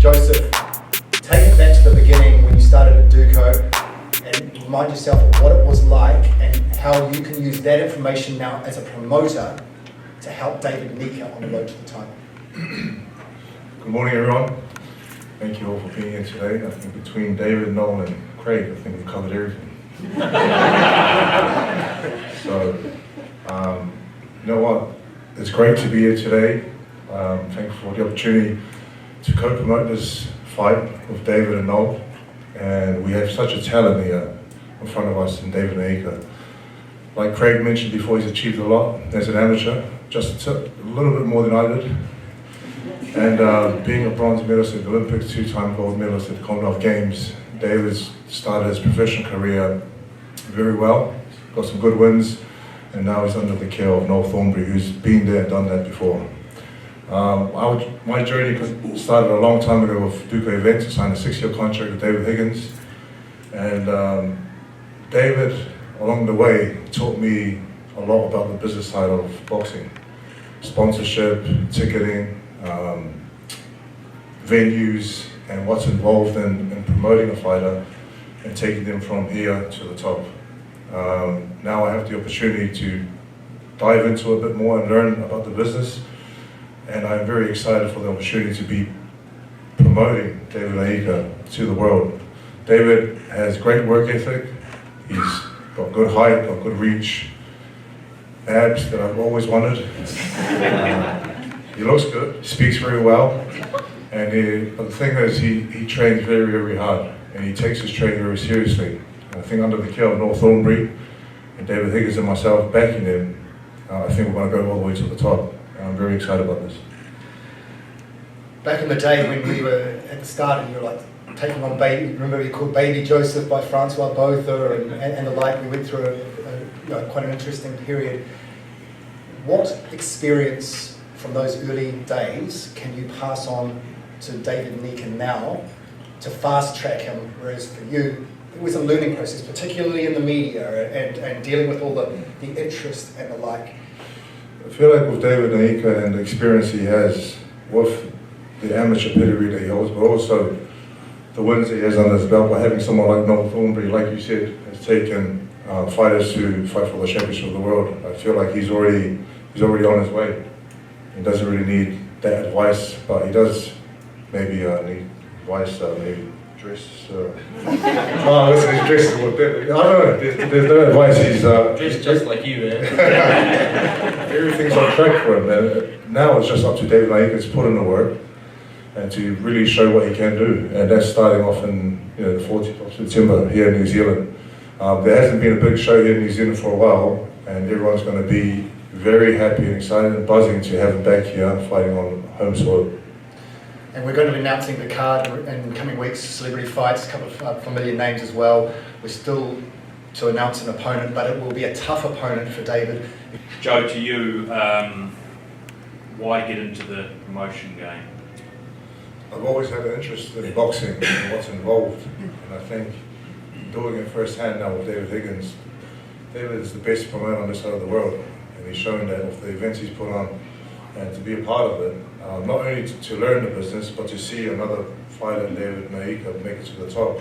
Joseph, take it back to the beginning when you started at Duco and remind yourself of what it was like and how you can use that information now as a promoter to help David Nyika on the road to the title. Good morning, everyone. Thank you all for being here today. I think between David, Noel, and Craig, I think we've covered everything. So, you know what? It's great to be here today. Thankful for the opportunity to co-promote this fight with David and Noel. And we have such a talent here in front of us in David Nyika. Like Craig mentioned before, he's achieved a lot as an amateur, just a little bit more than I did. And being a bronze medalist at the Olympics, two-time gold medalist at the Commonwealth Games, David's started his professional career very well, got some good wins, and now he's under the care of Noel Thornberry, who's been there and done that before. My journey started a long time ago with Duco Events. I signed a 6-year contract with David Higgins, and David, along the way, taught me a lot about the business side of boxing, sponsorship, ticketing, venues, and what's involved in promoting a fighter and taking them from here to the top. Now I have the opportunity to dive into a bit more and learn about the business, and I'm very excited for the opportunity to be promoting David Nyika to the world. David has great work ethic, he's got good height, got good reach, abs that I've always wanted. He looks good, he speaks very well, and but the thing is he trains very, very hard, and he takes his training very seriously. And I think under the care of Noel Thornberry and David Higgins and myself backing him, I think we're going to go all the way to the top. And I'm very excited about this. Back in the day when we were at the start and you were like taking on Baby, remember you called Baby Joseph by Francois Botha and the like, we went through quite an interesting period. What experience from those early days can you pass on to David Nyika now to fast track him, whereas for you it was a learning process, particularly in the media and dealing with all the interest and the like? I feel like with David Nyika and the experience he has with the amateur pedigree that he holds, but also the wins that he has under his belt by having someone like Noel Thornberry, like you said, has taken fighters to fight for the championship of the world. I feel like he's already on his way. He doesn't really need that advice, but he does maybe need advice, maybe dress. Oh, listen, his dress is a little bit. I don't know. There's no advice. He's dressed just like you, man. Everything's on track for him, and now it's just up to David Nyika to put in the work and to really show what he can do. And that's starting off in the 14th of September here in New Zealand. There hasn't been a big show here in New Zealand for a while, and everyone's going to be very happy and excited and buzzing to have him back here fighting on home soil. And we're going to be announcing the card in coming weeks, celebrity fights, a couple of familiar names as well. We're still to announce an opponent, but it will be a tough opponent for David. Joe, to you, why get into the promotion game? I've always had an interest in boxing and what's involved, and I think doing it firsthand now with David Higgins, David is the best promoter on this side of the world, and he's shown that with the events he's put on, and to be a part of it, not only to learn the business, but to see another fighter, David Nyika, make it to the top.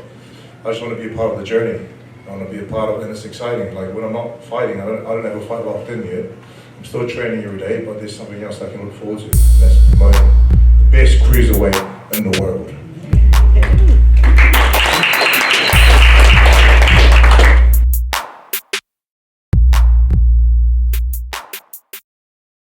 I just want to be a part of the journey. I want to be a part of it, and it's exciting. Like when I'm not fighting, I don't have a fight locked in yet. I'm still training every day, but there's something else I can look forward to, and that's promoting the best cruiserweight in the world.